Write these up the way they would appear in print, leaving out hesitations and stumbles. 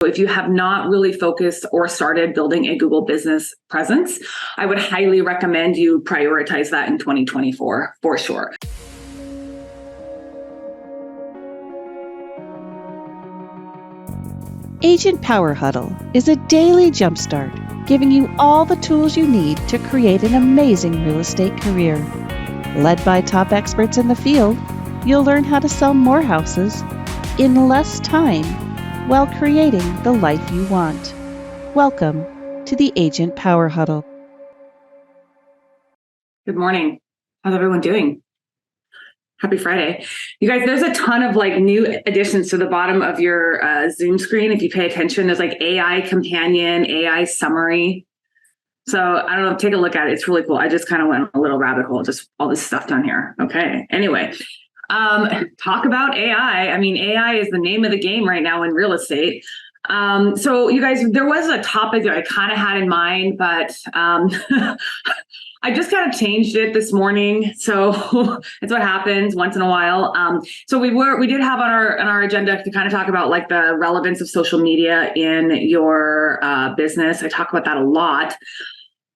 If you have not really focused or started building a Google business presence, I would highly recommend you prioritize that in 2024 for sure. Agent Power Huddle is a daily jumpstart, giving you all the tools you need to create an amazing real estate career. Led by top experts in the field, you'll learn how to sell more houses in less time while creating the life you want. Welcome to the Agent Power Huddle. Good morning. How's everyone doing? Happy Friday. You guys, there's a ton of new additions to the bottom of your Zoom screen. If you pay attention, there's AI companion, AI summary. So I don't know, take a look at it. It's really cool. I just kind of went a little rabbit hole, just all this stuff down here. Okay. Anyway, talk about AI. I mean, AI is the name of the game right now in real estate. So you guys, there was a topic that I kind of had in mind, but I just kind of changed it this morning. So it's what happens once in a while. So we did have on our agenda to kind of talk about the relevance of social media in your business. I talk about that a lot.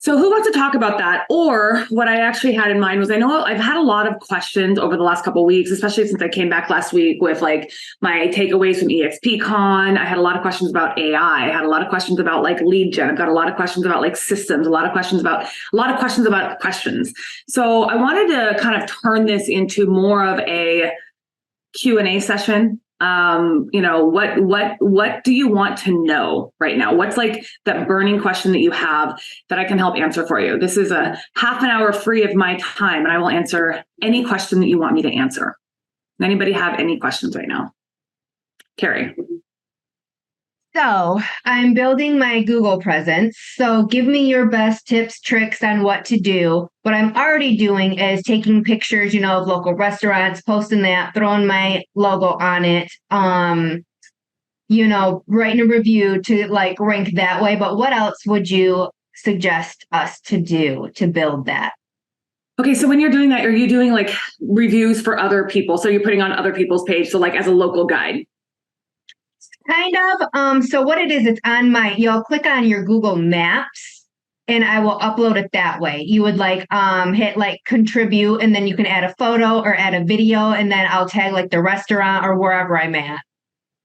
So who wants to talk about that? Or what I actually had in mind was, I know I've had a lot of questions over the last couple of weeks, especially since I came back last week with my takeaways from EXPCon. I had a lot of questions about AI. I had a lot of questions about lead gen. I've got a lot of questions about systems, a lot of questions about questions. So I wanted to kind of turn this into more of a Q&A session. What do you want to know right now? What's that burning question that you have that I can help answer for you? This is a half an hour free of my time, and I will answer any question that you want me to answer. Anybody have any questions right now? Carrie. So I'm building my Google presence. So give me your best tips, tricks on what to do. What I'm already doing is taking pictures, of local restaurants, posting that, throwing my logo on it, writing a review to rank that way. But what else would you suggest us to do to build that? Okay, so when you're doing that, are you doing reviews for other people? So you're putting on other people's page, so as a local guide? Kind of. So what it is, it's on you'll click on your Google Maps and I will upload it that way. You would hit contribute, and then you can add a photo or add a video, and then I'll tag the restaurant or wherever I'm at.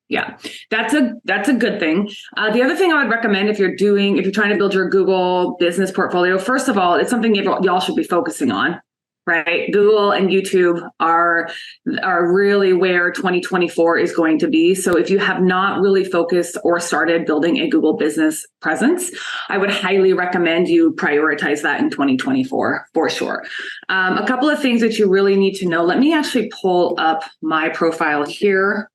Yeah, that's a good thing. The other thing I would recommend if you're trying to build your Google business portfolio, first of all, it's something y'all should be focusing on. Right? Google and YouTube are really where 2024 is going to be. So if you have not really focused or started building a Google business presence, I would highly recommend you prioritize that in 2024 for sure. A couple of things that you really need to know. Let me actually pull up my profile here.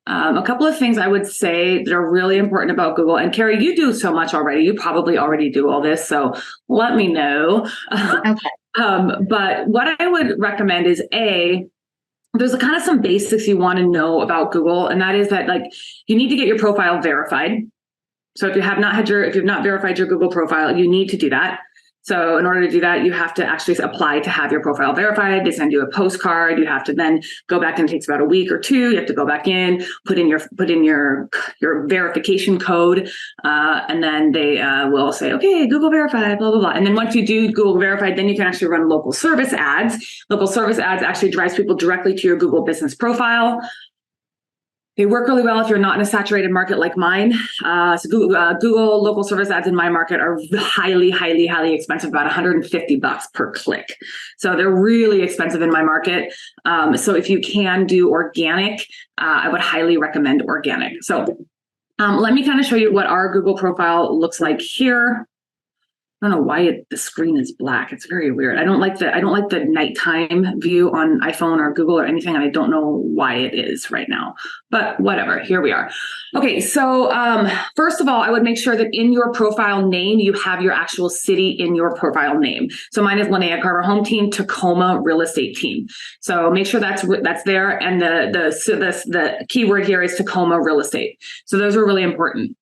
A couple of things I would say that are really important about Google. And Carrie, you do so much already. You probably already do all this. So let me know. Okay. But what I would recommend is there's kind of some basics you want to know about Google, and that is that you need to get your profile verified. So if you've not verified your Google profile, you need to do that. So in order to do that, you have to actually apply to have your profile verified. They send you a postcard. You have to then go back, and it takes about a week or two. You have to go back in, put in your verification code, and then they will say, okay, Google verified, blah, blah, blah. And then once you do Google verified, then you can actually run local service ads. Local service ads actually drives people directly to your Google business profile. They work really well if you're not in a saturated market like mine. So Google local service ads in my market are highly, highly, highly expensive, about $150 per click. So they're really expensive in my market. So if you can do organic, I would highly recommend organic. So let me kind of show you what our Google profile looks like here. I don't know why the screen is black. It's very weird. I don't like the nighttime view on iPhone or Google or anything, and I don't know why it is right now. But whatever, here we are. Okay, so first of all, I would make sure that in your profile name you have your actual city in your profile name. So mine is Lynea, Carver Home Team, Tacoma Real Estate Team. So make sure that's there, and the keyword here is Tacoma Real Estate. So those are really important.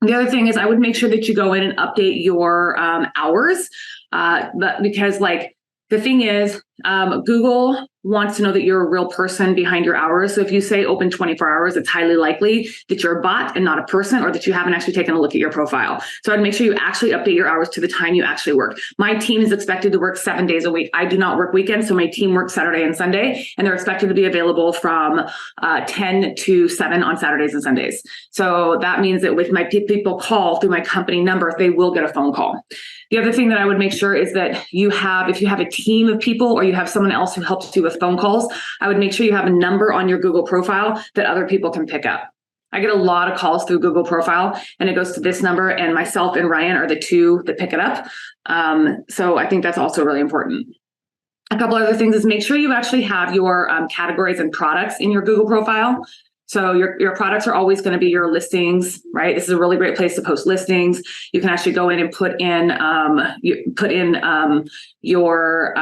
The other thing is I would make sure that you go in and update your hours, but because the thing is, Google wants to know that you're a real person behind your hours. So if you say open 24 hours, it's highly likely that you're a bot and not a person, or that you haven't actually taken a look at your profile. So I'd make sure you actually update your hours to the time you actually work. My team is expected to work 7 days a week. I do not work weekends, so my team works Saturday and Sunday, and they're expected to be available from 10 to 7 on Saturdays and Sundays. So that means that with my people call through my company number, they will get a phone call. The other thing that I would make sure is that if you have a team of people or you have someone else who helps you with phone calls, I would make sure you have a number on your Google profile that other people can pick up. I get a lot of calls through Google profile, and it goes to this number, and myself and Ryan are the two that pick it up. So I think that's also really important. A couple other things is make sure you actually have your categories and products in your Google profile. So your products are always going to be your listings, right? This is a really great place to post listings. You can actually go in and put in your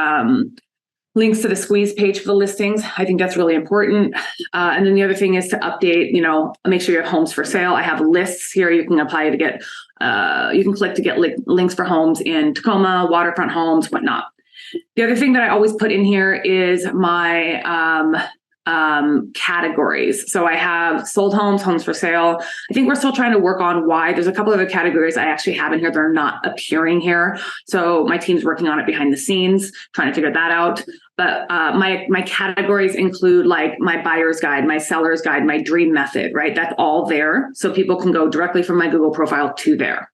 links to the squeeze page for the listings. I think that's really important. And then the other thing is to update, make sure you have homes for sale. I have lists here. You can apply to get, you can click to get links for homes in Tacoma, waterfront homes, whatnot. The other thing that I always put in here is my categories. So I have sold homes, homes for sale. I think we're still trying to work on why. There's a couple other categories I actually have in here that are not appearing here. So my team's working on it behind the scenes, trying to figure that out. But my categories include like my buyer's guide, my seller's guide, my dream method, right? That's all there. So people can go directly from my Google profile to there.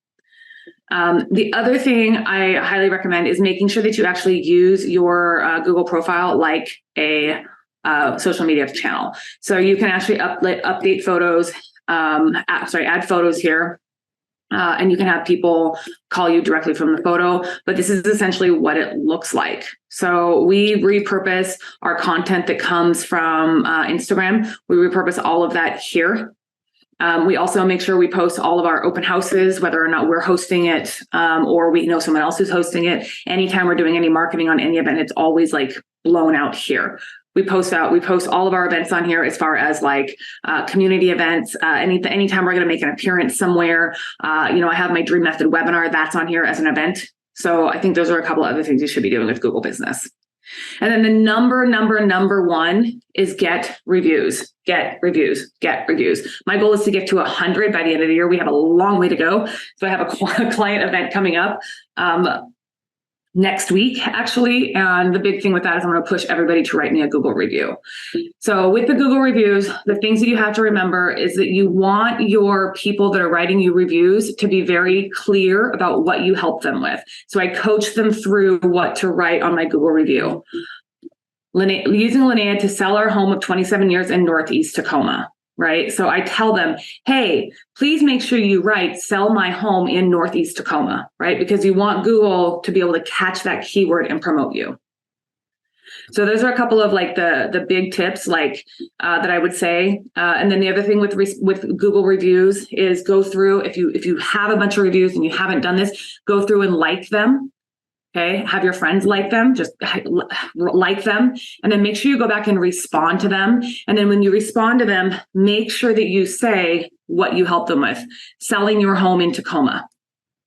The other thing I highly recommend is making sure that you actually use your Google profile like a social media channel. So you can actually update photos, add photos here, and you can have people call you directly from the photo, but this is essentially what it looks like. So we repurpose our content that comes from Instagram. We repurpose all of that here. We also make sure we post all of our open houses, whether or not we're hosting it or we know someone else who's hosting it. Anytime we're doing any marketing on any event, it's always like blown out here. We post all of our events on here as far as like community events. Anytime we're going to make an appearance somewhere, I have my Dream Method webinar that's on here as an event. So I think those are a couple of other things you should be doing with Google Business. And then the number one is get reviews, get reviews, get reviews. My goal is to get to 100 by the end of the year. We have a long way to go. So I have a client event coming up next week, actually. And the big thing with that is I'm going to push everybody to write me a Google review. So with the Google reviews, the things that you have to remember is that you want your people that are writing you reviews to be very clear about what you help them with. So I coach them through what to write on my Google review. Using Lynea to sell our home of 27 years in Northeast Tacoma. Right. So I tell them, hey, please make sure you write sell my home in Northeast Tacoma, right? Because you want Google to be able to catch that keyword and promote you. So those are a couple of like the big tips like that I would say. And then the other thing with Google reviews is go through, if you have a bunch of reviews and you haven't done this, go through and like them. Okay, have your friends like them, just like them, and then make sure you go back and respond to them. And then when you respond to them, make sure that you say what you help them with. Selling your home in Tacoma,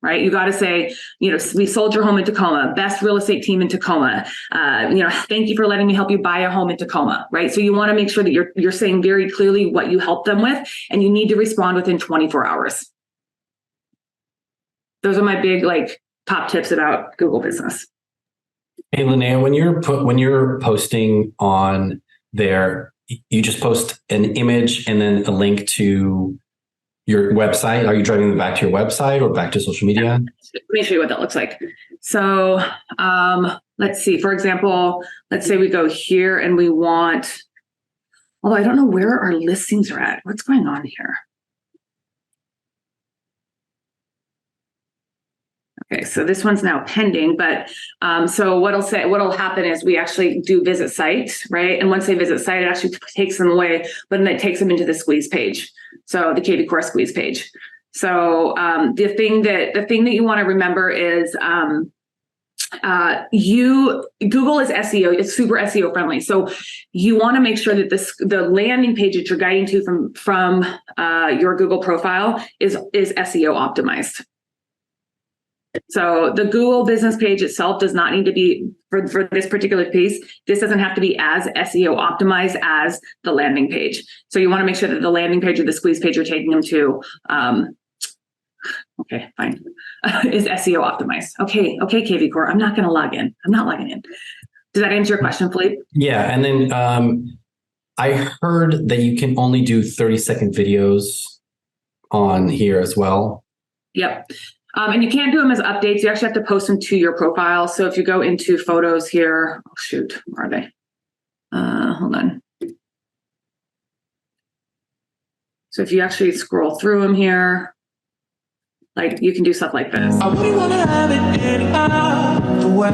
right? You got to say, we sold your home in Tacoma, best real estate team in Tacoma. Thank you for letting me help you buy a home in Tacoma, right? So you want to make sure that you're saying very clearly what you help them with, and you need to respond within 24 hours. Those are my big top tips about Google Business. Hey, Lynea, when you're posting on there, you just post an image and then a link to your website. Are you driving them back to your website or back to social media? Let me show you what that looks like. So let's see, for example, let's say we go here and we want, although I don't know where our listings are at. What's going on here? Okay, so this one's now pending, but so what'll happen is we actually do visit site, right? And once they visit site, it actually takes them away, but then it takes them into the squeeze page. So the KV Core squeeze page. So the thing that you want to remember is Google is SEO, it's super SEO friendly. So you want to make sure that the landing page that you're guiding to from your Google profile is SEO optimized. So the Google business page itself does not need to be for this particular piece. This doesn't have to be as SEO optimized as the landing page. So you want to make sure that the landing page or the squeeze page you're taking them to, okay, fine, is SEO optimized. Okay, KV Core, I'm not going to log in. I'm not logging in. Does that answer your question, Philippe? Yeah. And then I heard that you can only do 30-second videos on here as well. Yep. And you can't do them as updates. You actually have to post them to your profile. So if you go into photos here, oh shoot, where are they? Hold on. So if you actually scroll through them here, like you can do stuff like this. I wouldn't want to have it any other way.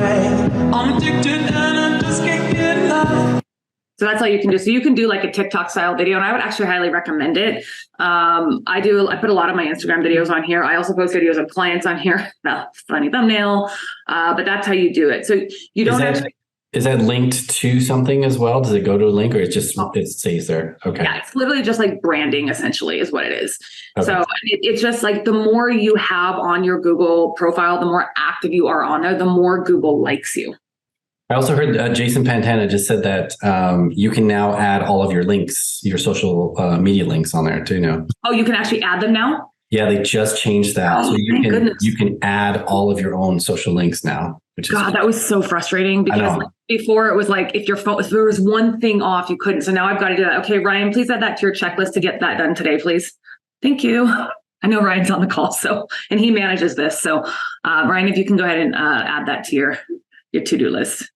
I'm addicted and I just can't get enough. So that's all you can do. So you can do like a TikTok style video, and I would actually highly recommend it. I put a lot of my Instagram videos on here. I also post videos of clients on here. Funny thumbnail, but that's how you do it. So you don't Is that linked to something as well? Does it go to a link, or it stays there? Okay. Yeah, it's literally just like branding, essentially, is what it is. Okay. So it's just like the more you have on your Google profile, the more active you are on there, the more Google likes you. I also heard Jason Pantana just said that you can now add all of your links, your social media links on there too now. Oh, you can actually add them now? Yeah, they just changed that. So you can add all of your own social links now. Which is that was so frustrating because like before it was like if there was one thing off, you couldn't. So now I've got to do that. Okay, Ryan, please add that to your checklist to get that done today, please. Thank you. I know Ryan's on the call, and he manages this. So Ryan, if you can go ahead and add that to your to-do list.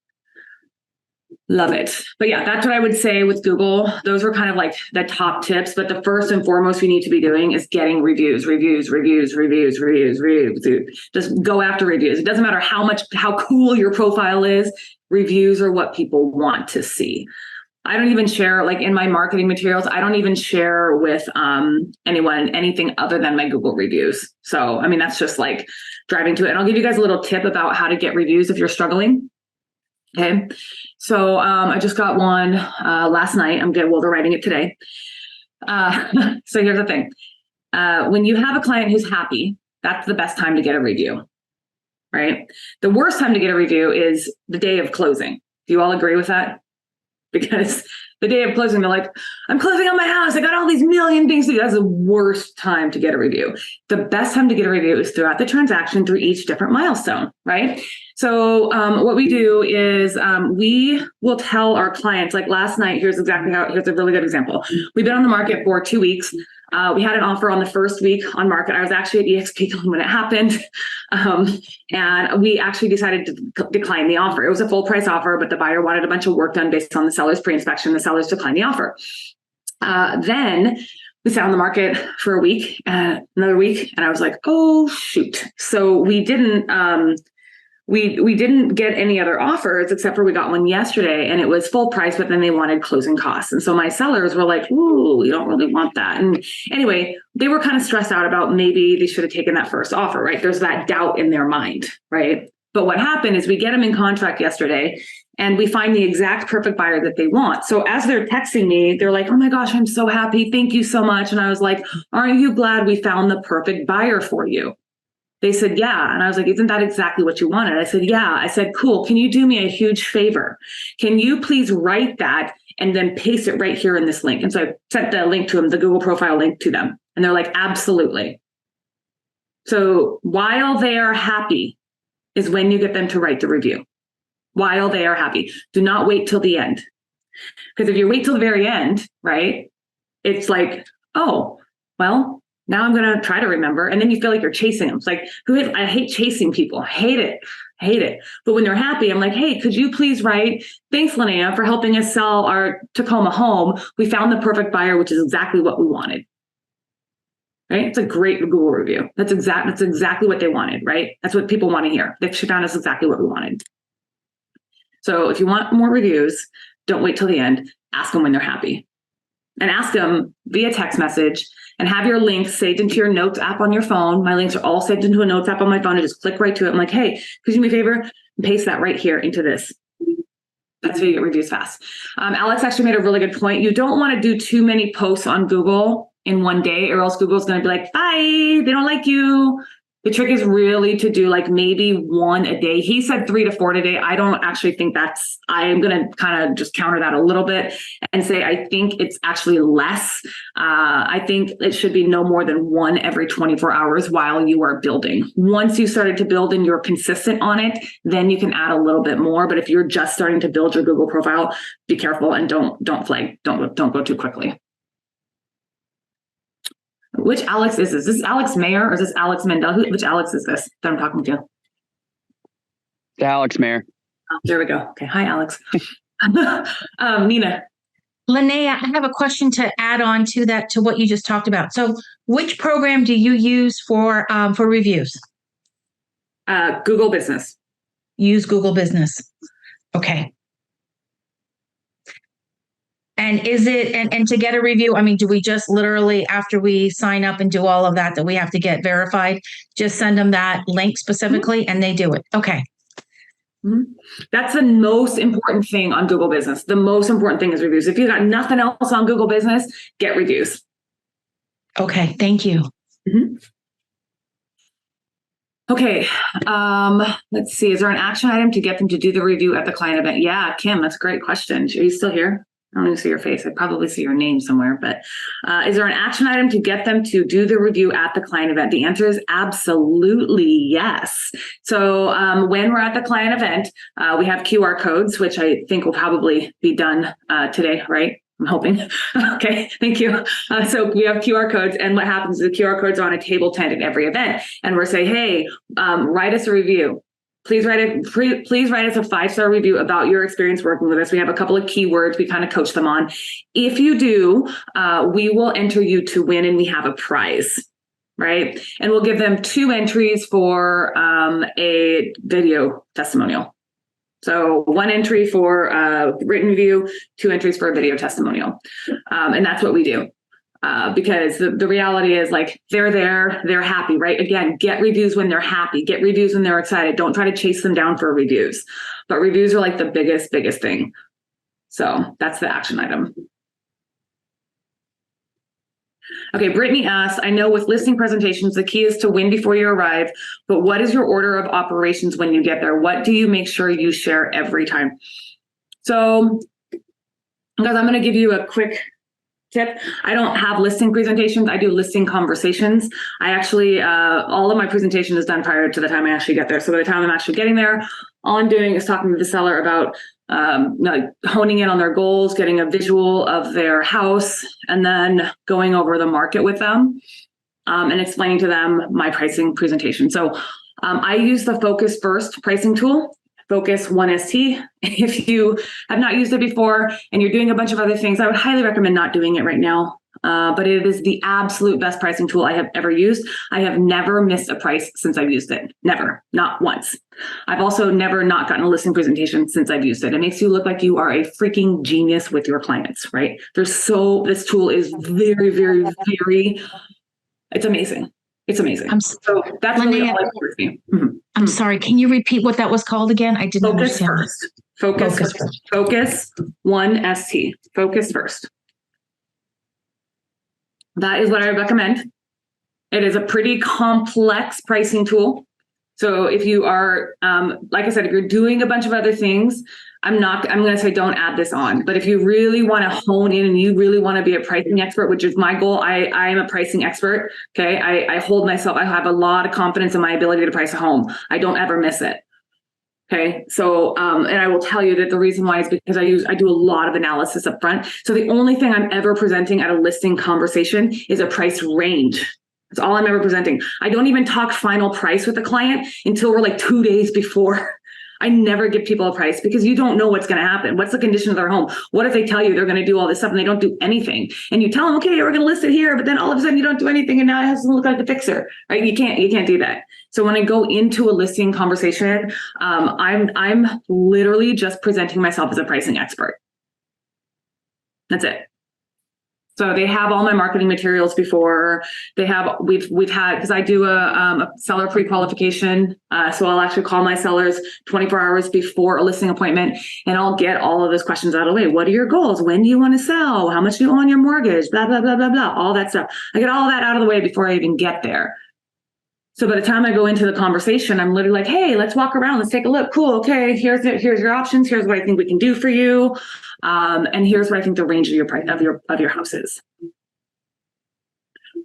Love it. But yeah, that's what I would say with Google. Those were kind of like the top tips. But the first and foremost we need to be doing is getting reviews. Just go after reviews. It doesn't matter how cool your profile is. Reviews are what people want to see. I don't even share, like in my marketing materials, I don't even share with anyone anything other than my Google reviews. So, I mean, that's just like driving to it. And I'll give you guys a little tip about how to get reviews if you're struggling. Okay. So I just got one last night. They're writing it today. So here's the thing. When you have a client who's happy, that's the best time to get a review, right? The worst time to get a review is the day of closing. Do you all agree with that? Because the day of closing, they're like, I'm closing on my house. I got all these million things to do. That's the worst time to get a review. The best time to get a review is throughout the transaction through each different milestone, right? So what we do is we will tell our clients, like last night, here's a really good example. We've been on the market for 2 weeks. We had an offer on the first week on market. I was actually at EXP when it happened. And we actually decided to decline the offer. It was a full price offer, but the buyer wanted a bunch of work done based on the seller's pre-inspection. The sellers declined the offer. Then we sat on the market for a week, another week, and I was like, oh, shoot. So we didn't get any other offers except for we got one yesterday and it was full price, but then they wanted closing costs. And so my sellers were like, ooh, we don't really want that. And anyway, they were kind of stressed out about maybe they should have taken that first offer, right? There's that doubt in their mind, right? But what happened is we get them in contract yesterday and we find the exact perfect buyer that they want. So as they're texting me, they're like, oh my gosh, I'm so happy. Thank you so much. And I was like, aren't you glad we found the perfect buyer for you? They said, yeah. And I was like, isn't that exactly what you wanted? I said, yeah. I said, cool. Can you do me a huge favor? Can you please write that and then paste it right here in this link? And so I sent the link to them, the Google profile link to them. And they're like, absolutely. So while they are happy is when you get them to write the review. While they are happy. Do not wait till the end. Because if you wait till the very end, right, it's like, oh, well, now I'm going to try to remember. And then you feel like you're chasing them. It's like, I hate chasing people. I hate it. But when they're happy, I'm like, hey, could you please write, thanks, Lynea, for helping us sell our Tacoma home. We found the perfect buyer, which is exactly what we wanted. Right? It's a great Google review. That's exactly what they wanted, right? That's what people want to hear. She found us exactly what we wanted. So if you want more reviews, don't wait till the end. Ask them when they're happy. And ask them via text message and have your links saved into your notes app on your phone. My links are all saved into a notes app on my phone. I just click right to it. I'm like, hey, could you do me a favor and paste that right here into this? That's how you get reviews fast. Alex actually made a really good point. You don't want to do too many posts on Google in one day, or else Google's going to be like, bye, they don't like you. The trick is really to do like maybe one a day. He said 3 to 4 a day. I don't actually think I'm going to kind of just counter that a little bit and say, I think it's actually less. I think it should be no more than 1 every 24 hours while you are building. Once you started to build and you're consistent on it, then you can add a little bit more. But if you're just starting to build your Google profile, be careful and don't flag. Don't go too quickly. Which Alex is this? Is this Alex Mayer or is this Alex Mendel? Which Alex is this that I'm talking to? Alex Mayer. Oh, there we go. Okay. Hi, Alex. Nina. Lynea, I have a question to add on to that, to what you just talked about. So which program do you use for reviews? Google Business. Use Google Business. Okay. And is it, and to get a review, I mean, do we just literally, after we sign up and do all of that we have to get verified, just send them that link specifically and they do it? Okay. Mm-hmm. That's the most important thing on Google Business. The most important thing is reviews. If you got nothing else on Google Business, get reviews. Okay. Thank you. Mm-hmm. Okay. Let's see. Is there an action item to get them to do the review at the client event? Yeah, Kim, that's a great question. Are you still here? I don't even see your face. I probably see your name somewhere, but is there an action item to get them to do the review at the client event? The answer is absolutely yes. So when we're at the client event, we have QR codes, which I think will probably be done today, right? I'm hoping. Okay, thank you. So we have QR codes, and what happens is the QR codes are on a table tent at every event, and we're saying, hey, write us a review. Please write us a 5-star review about your experience working with us. We have a couple of keywords we kind of coach them on. If you do, we will enter you to win, and we have a prize, right? And we'll give them 2 entries for a video testimonial. So 1 entry for a written review, 2 entries for a video testimonial. And that's what we do. Because the reality is, like, they're there, they're happy, right? Again, get reviews when they're happy, get reviews when they're excited. Don't try to chase them down for reviews, but reviews are like the biggest thing. So that's the action item. Okay, Brittany asked, I know with listing presentations, the key is to win before you arrive, but what is your order of operations when you get there? What do you make sure you share every time? So, guys, I'm going to give you a quick tip. I don't have listing presentations. I do listing conversations. I actually, all of my presentation is done prior to the time I actually get there. So by the time I'm actually getting there, all I'm doing is talking to the seller about honing in on their goals, getting a visual of their house, and then going over the market with them and explaining to them my pricing presentation. So I use the Focus First pricing tool. Focus 1ST. If you have not used it before and you're doing a bunch of other things, I would highly recommend not doing it right now. But it is the absolute best pricing tool I have ever used. I have never missed a price since I've used it. Never, not once. I've also never not gotten a listing presentation since I've used it. It makes you look like you are a freaking genius with your clients, right? This tool is very, it's amazing. It's amazing. So that's really all it for me. Mm-hmm. I'm sorry. Can you repeat what that was called again? I didn't understand. Focus first. Focus 1ST. Focus first. That is what I recommend. It is a pretty complex pricing tool. So if you are, like I said, if you're doing a bunch of other things, I'm going to say don't add this on. But if you really want to hone in and you really want to be a pricing expert, which is my goal, I am a pricing expert. Okay. I hold myself, I have a lot of confidence in my ability to price a home. I don't ever miss it. Okay. So, and I will tell you that the reason why is because I do a lot of analysis up front. So the only thing I'm ever presenting at a listing conversation is a price range. That's all I'm ever presenting. I don't even talk final price with the client until we're like 2 days before. I never give people a price because you don't know what's going to happen. What's the condition of their home? What if they tell you they're going to do all this stuff and they don't do anything? And you tell them, okay, we're going to list it here, but then all of a sudden you don't do anything and now it has to look like the fixer, right? You can't do that. So when I go into a listing conversation, I'm literally just presenting myself as a pricing expert. That's it. So they have all my marketing materials before. We've had, because I do a seller pre-qualification. So I'll actually call my sellers 24 hours before a listing appointment, and I'll get all of those questions out of the way. What are your goals? When do you want to sell? How much do you owe on your mortgage? Blah, blah, blah, blah, blah, all that stuff. I get all that out of the way before I even get there. So by the time I go into the conversation, I'm literally like, hey, let's walk around. Let's take a look. Cool. Okay. Here's your options. Here's what I think we can do for you. And here's what I think the range of your price of your house is.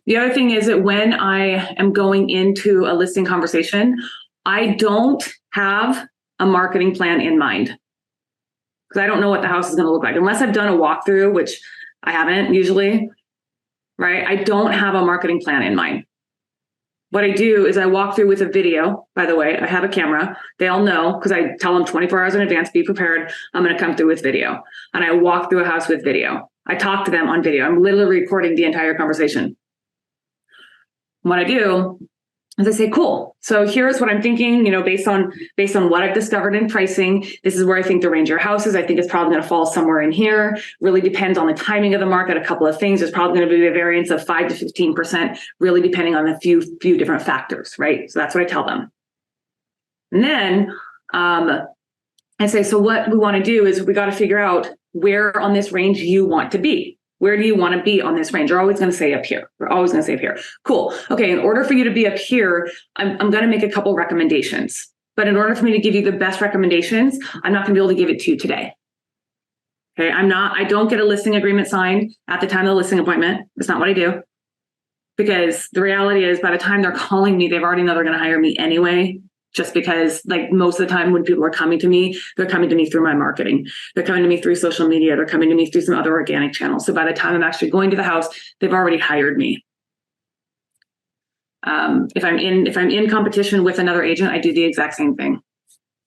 The other thing is that when I am going into a listing conversation, I don't have a marketing plan in mind because I don't know what the house is going to look like unless I've done a walkthrough, which I haven't usually, right? I don't have a marketing plan in mind. What I do is I walk through with a video. By the way, I have a camera. They all know because I tell them 24 hours in advance, be prepared. I'm going to come through with video. And I walk through a house with video. I talk to them on video. I'm literally recording the entire conversation. What I do is I say, cool. So here's what I'm thinking, based on what I've discovered in pricing, this is where I think the range of your house is. I think it's probably going to fall somewhere in here. Really depends on the timing of the market. A couple of things. There's probably going to be a variance of 5 to 15%, really depending on a few different factors, right? So that's what I tell them. And then I say, so what we want to do is we got to figure out where on this range you want to be. Where do you want to be on this range? You're always going to say up here. We're always going to say up here. Cool. Okay. In order for you to be up here, I'm going to make a couple recommendations. But in order for me to give you the best recommendations, I'm not going to be able to give it to you today. Okay. I don't get a listing agreement signed at the time of the listing appointment. That's not what I do. Because the reality is by the time they're calling me, they've already know they're going to hire me anyway. Just because like most of the time when people are coming to me, they're coming to me through my marketing. They're coming to me through social media. They're coming to me through some other organic channels. So by the time I'm actually going to the house, they've already hired me. If I'm in competition with another agent, I do the exact same thing.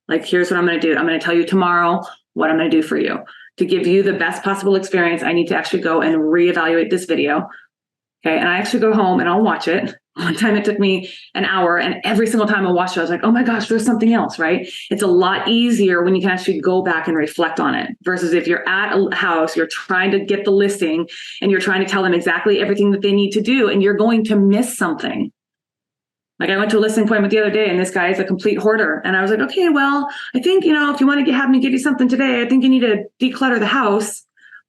Like, here's what I'm going to do. I'm going to tell you tomorrow what I'm going to do for you. To give you the best possible experience, I need to actually go and reevaluate this video. Okay. And I actually go home and I'll watch it. One time it took me an hour, and every single time I watched it, I was like, oh my gosh, there's something else, right? It's a lot easier when you can actually go back and reflect on it versus if you're at a house, you're trying to get the listing and you're trying to tell them exactly everything that they need to do, and you're going to miss something. Like I went to a listing appointment the other day and this guy is a complete hoarder. And I was like, okay, well, I think, if you want to have me give you something today, I think you need to declutter the house.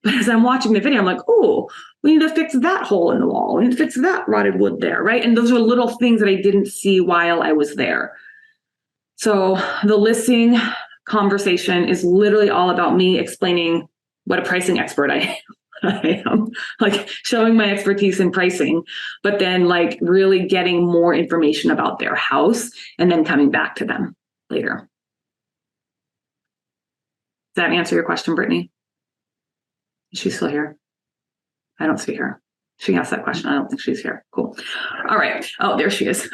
But as I'm watching the video, I'm like, oh, we need to fix that hole in the wall. We need to fix that rotted wood there, right? And those are little things that I didn't see while I was there. So the listing conversation is literally all about me explaining what a pricing expert I am, like showing my expertise in pricing, but then like really getting more information about their house and then coming back to them later. Does that answer your question, Brittany? Is she still here? I don't see her. She asked that question. I don't think she's here. Cool. All right. Oh, there she is.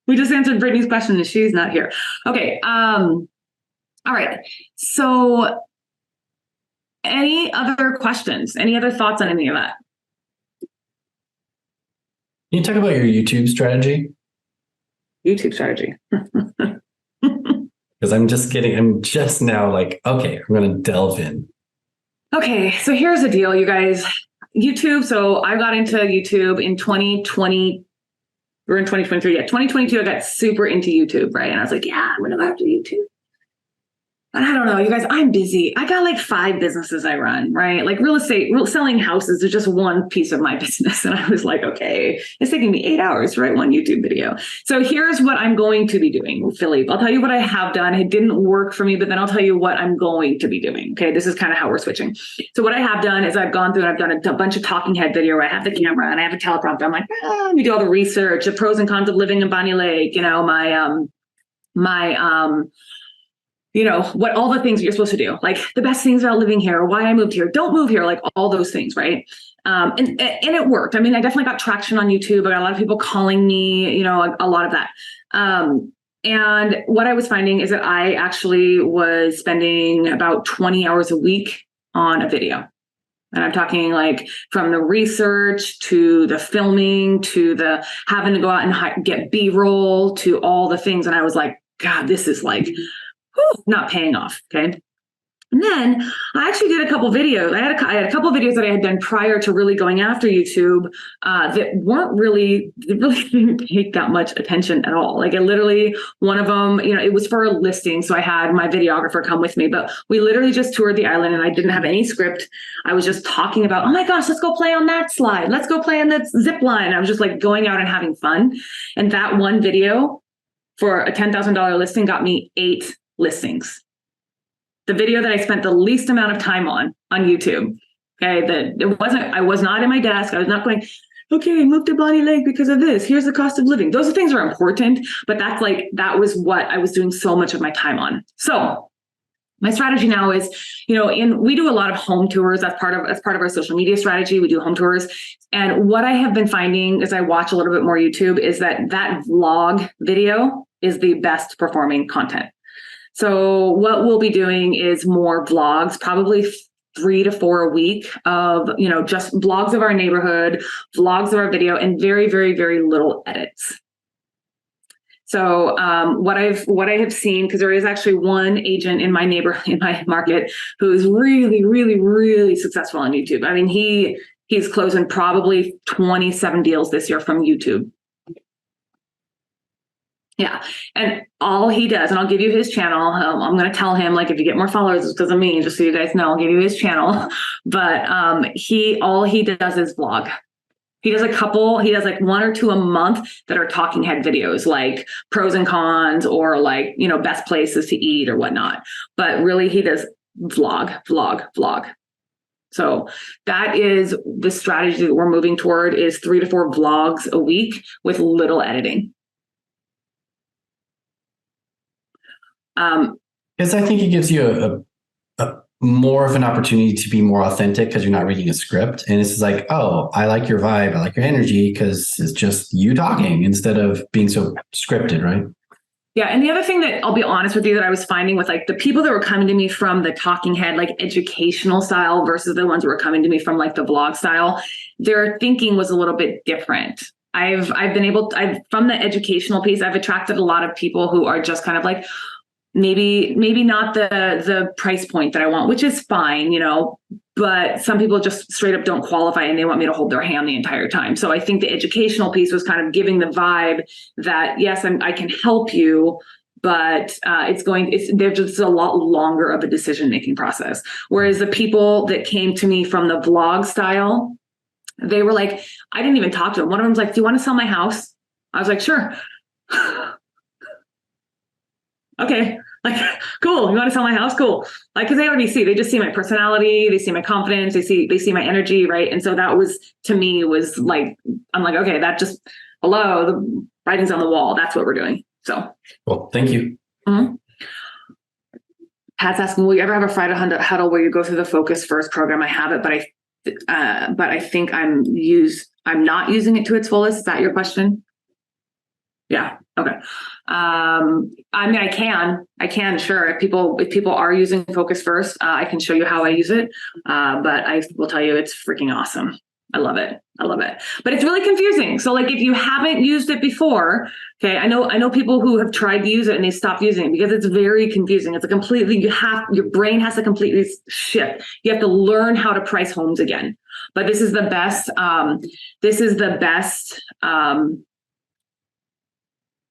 We just answered Brittany's question and she's not here. Okay. All right. So any other questions? Any other thoughts on any of that? Can you talk about your YouTube strategy? YouTube strategy. Because I'm just now like, okay, I'm going to delve in. Okay, so here's the deal, you guys. YouTube. So I got into YouTube in 2020. We're in 2023. Yeah, 2022. I got super into YouTube, right? And I was like, yeah, I'm gonna go after YouTube. But I don't know, you guys, I'm busy. I got like 5 businesses I run, right? Like selling houses is just one piece of my business. And I was like, okay, it's taking me 8 hours to write one YouTube video. So here's what I'm going to be doing, Philippe. I'll tell you what I have done. It didn't work for me, but then I'll tell you what I'm going to be doing. Okay, this is kind of how we're switching. So what I have done is I've gone through and I've done a bunch of talking head video where I have the camera and I have a teleprompter. I'm like, let me do all the research, the pros and cons of living in Bonnie Lake, what all the things you're supposed to do, like the best things about living here, why I moved here, don't move here, like all those things, right? And it worked. I mean, I definitely got traction on YouTube. I got a lot of people calling me, a lot of that. And what I was finding is that I actually was spending about 20 hours a week on a video. And I'm talking like from the research to the filming to the having to go out and get B-roll to all the things. And I was like, God, this is like, not paying off. Okay. And then I actually did a couple videos. I had a couple videos that I had done prior to really going after YouTube that really didn't take that much attention at all. Like, it literally, one of them, it was for a listing. So I had my videographer come with me, but we literally just toured the island and I didn't have any script. I was just talking about, oh my gosh, let's go play on that slide. Let's go play on that zip line. I was just like going out and having fun. And that one video for a $10,000 listing got me 8 listings. The video that I spent the least amount of time on YouTube. Okay, I was not in my desk. I was not going, okay, move to Bonnie Lake because of this. Here's the cost of living. Those things are important, but that was what I was doing so much of my time on. So my strategy now is, we do a lot of home tours. That's part of our social media strategy. We do home tours. And what I have been finding as I watch a little bit more YouTube is that vlog video is the best performing content. So what we'll be doing is more vlogs, probably 3 to 4 a week of, just vlogs of our neighborhood, vlogs of our video, and very, very, very little edits. So what I have seen, because there is actually one agent in my market who is really, really, really successful on YouTube. I mean, he's closing probably 27 deals this year from YouTube. Yeah. And all he does, and I'll give you his channel. I'm going to tell him, like, if you get more followers, this doesn't mean, just so you guys know, I'll give you his channel. But all he does is vlog. He does like 1 or 2 a month that are talking head videos, like pros and cons, or like, best places to eat or whatnot. But really he does vlog. So that is the strategy that we're moving toward, is 3 to 4 vlogs a week with little editing. Because I think it gives you a more of an opportunity to be more authentic, because you're not reading a script, and it's like, oh, I like your vibe, I like your energy, because it's just you talking instead of being so scripted, right? Yeah. And the other thing that I'll be honest with you that I was finding with, like, the people that were coming to me from the talking head, like educational style, versus the ones who were coming to me from like the vlog style, their thinking was a little bit different. I've from the educational piece, I've attracted a lot of people who are just kind of like, maybe not the price point that I want, which is fine, but some people just straight up don't qualify and they want me to hold their hand the entire time. So I think the educational piece was kind of giving the vibe that, yes, I can help you, but they're just a lot longer of a decision-making process. Whereas the people that came to me from the vlog style, they were like, I didn't even talk to them. One of them's like, do you want to sell my house? I was like, sure. Okay. Like, cool. You want to sell my house? Cool. Like, cause they just see my personality. They see my confidence. They see my energy. Right. And so that was, to me, was like, I'm like, okay, that just, hello, the writing's on the wall. That's what we're doing. So. Well, thank you. Mm-hmm. Pat's asking, will you ever have a Friday huddle where you go through the Focus First program? I have it, but I think I'm not using it to its fullest. Is that your question? Yeah. Okay. I mean, I can, sure. If people are using Focus First, I can show you how I use it. But I will tell you, it's freaking awesome. I love it. But it's really confusing. So, like, if you haven't used it before, okay, I know people who have tried to use it and they stopped using it because it's very confusing. It's your brain has to completely shift. You have to learn how to price homes again. But this is the best.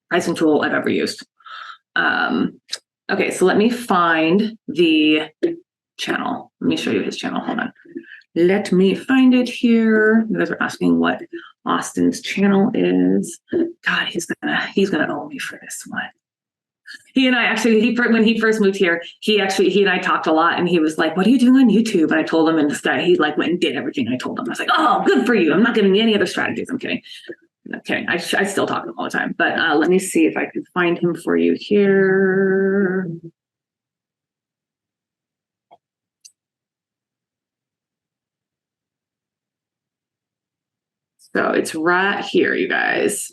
Pricing tool I've ever used. Okay, so let me find the channel. Let me show you his channel. Hold on. Let me find it here. You guys are asking what Austin's channel is. God, he's gonna owe me for this one. He and I actually, when he first moved here, he and I talked a lot, and he was like, what are you doing on YouTube? And I told him, and this guy, he like went and did everything I told him. I was like, oh, good for you. I'm not giving you any other strategies. I'm kidding. Okay, I still talk to him all the time, but let me see if I can find him for you here. So it's right here, you guys.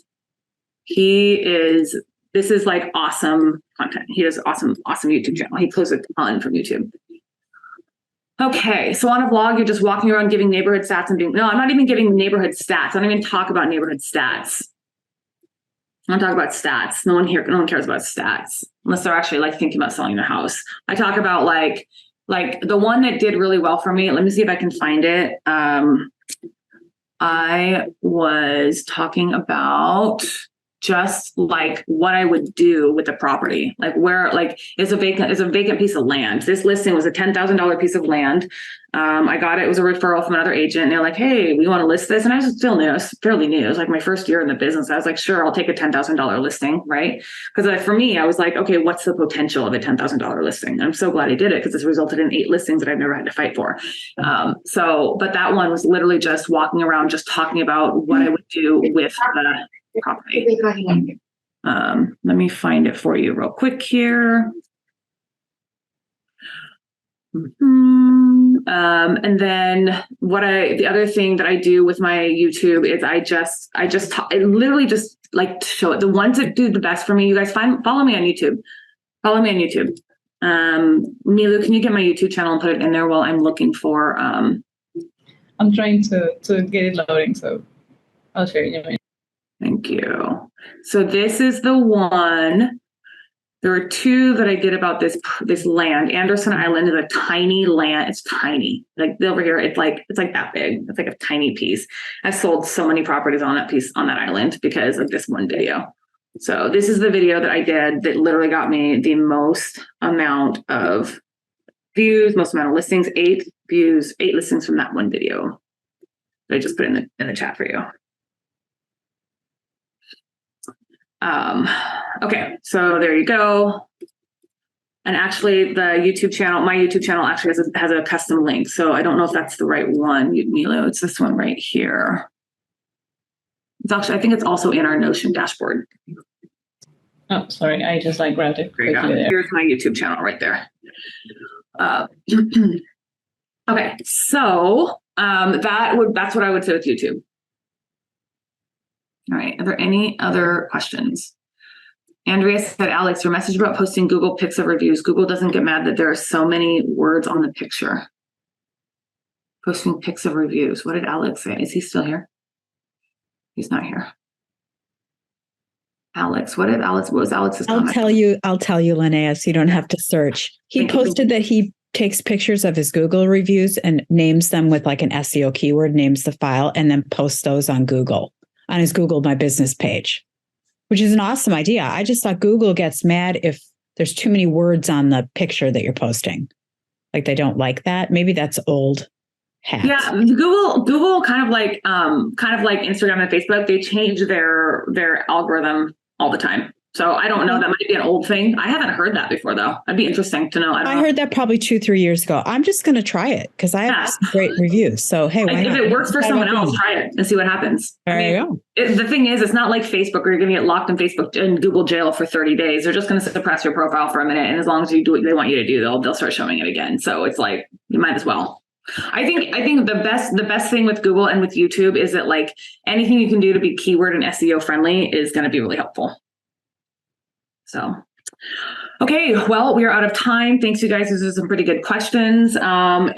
This is like awesome content. He has awesome YouTube channel. He closed a ton from YouTube. Okay, so on a vlog, you're just walking around giving neighborhood stats and no, I'm not even giving neighborhood stats. I don't even talk about neighborhood stats. I don't talk about stats. No one cares about stats unless they're actually like thinking about selling their house. I talk about like, like the one that did really well for me, let me see if I can find it. I was talking about just like what I would do with the property, like where, like it's a vacant piece of land. This listing was a $10,000 piece of land. I got it was a referral from another agent, and they're like, "Hey, we want to list this." And I was still new, fairly new. It was like my first year in the business. I was like, "Sure, I'll take a $10,000 listing," right? Because for me, I was like, "Okay, what's the potential of a $10,000 listing?" I'm so glad I did it because it's resulted in 8 listings that I've never had to fight for. But that one was literally just walking around, just talking about what I would do with the property. Let me find it for you real quick here. And then the other thing that I do with my YouTube is I literally just like to show it. The ones that do the best for me, you guys follow me on YouTube. Follow me on YouTube. Milu, can you get my YouTube channel and put it in there while I'm looking for, I'm trying to get it loading, so I'll share it. Thank you. So this is the one. There are 2 that I did about this land. Anderson Island is a tiny land. It's tiny. Like over here, it's like that big. It's like a tiny piece. I sold so many properties on that piece on that island because of this one video. So this is the video that I did that literally got me the most amount of views, most amount of listings, 8 views, 8 listings from that one video. I just put in the chat for you. Okay, so there you go. And actually my YouTube channel actually has a custom link. So I don't know if that's the right one, Milo. It's this one right here. It's actually, I think it's also in our Notion dashboard. Oh, sorry. I just grabbed it. There you go. Here's my YouTube channel right there. Okay, so that's what I would say with YouTube. All right. Are there any other questions? Andrea said, Alex, your message about posting Google pics of reviews. Google doesn't get mad that there are so many words on the picture. Posting pics of reviews. What did Alex say? Is he still here? He's not here. Alex, what was Alex's comment? I'll tell you, Lynea, so you don't have to search. He posted that he takes pictures of his Google reviews and names them with like an SEO keyword, names the file, and then posts those on Google, on his Google My Business page, which is an awesome idea. I just thought Google gets mad if there's too many words on the picture that you're posting. Like they don't like that. Maybe that's old hat. Yeah, Google kind of like Instagram and Facebook, they change their algorithm all the time. So I don't know, that might be an old thing. I haven't heard that before though. That'd be interesting to know. I heard that probably 2-3 years ago. I'm just going to try it because I have some great reviews. So, hey, if it works for someone else, try it and see what happens. There you go. The thing is, it's not like Facebook where you're going to get locked in Facebook and Google jail for 30 days. They're just going to suppress your profile for a minute. And as long as you do what they want you to do, they'll start showing it again. So it's like, you might as well. I think the best thing with Google and with YouTube is that like anything you can do to be keyword and SEO friendly is going to be really helpful. So, okay, well, we are out of time. Thanks, you guys. These are some pretty good questions. I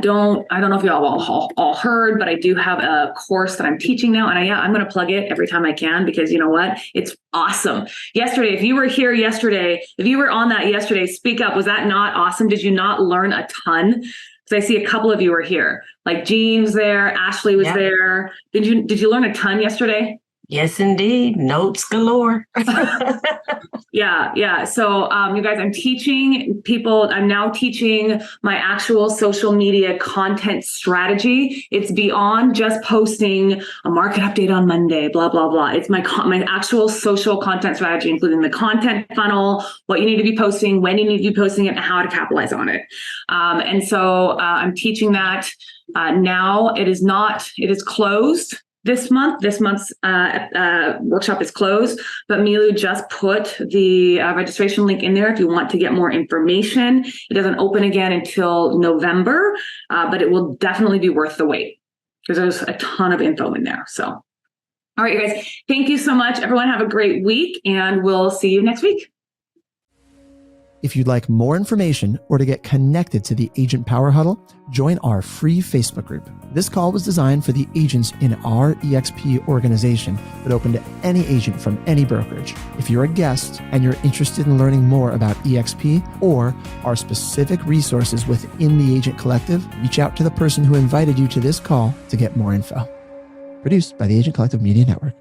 don't know if you all heard, but I do have a course that I'm teaching now, and I'm going to plug it every time I can because you know what? It's awesome. Yesterday, if you were here yesterday, if you were on that yesterday, speak up. Was that not awesome? Did you not learn a ton? Because I see a couple of you were here. Like Jean was there, Ashley was there. Did you learn a ton yesterday? Yes, indeed. Notes galore. Yeah. So, you guys, I'm now teaching my actual social media content strategy. It's beyond just posting a market update on Monday, blah, blah, blah. It's my actual social content strategy, including the content funnel, what you need to be posting, when you need to be posting it, and how to capitalize on it. And so I'm teaching that now. It is closed. This month's workshop is closed, but Milu just put the registration link in there if you want to get more information. It doesn't open again until November, but it will definitely be worth the wait because there's a ton of info in there. So, all right, you guys, thank you so much. Everyone have a great week, and we'll see you next week. If you'd like more information or to get connected to the Agent Power Huddle, join our free Facebook group. This call was designed for the agents in our EXP organization, but open to any agent from any brokerage. If you're a guest and you're interested in learning more about EXP or our specific resources within the Agent Collective, reach out to the person who invited you to this call to get more info. Produced by the Agent Collective Media Network.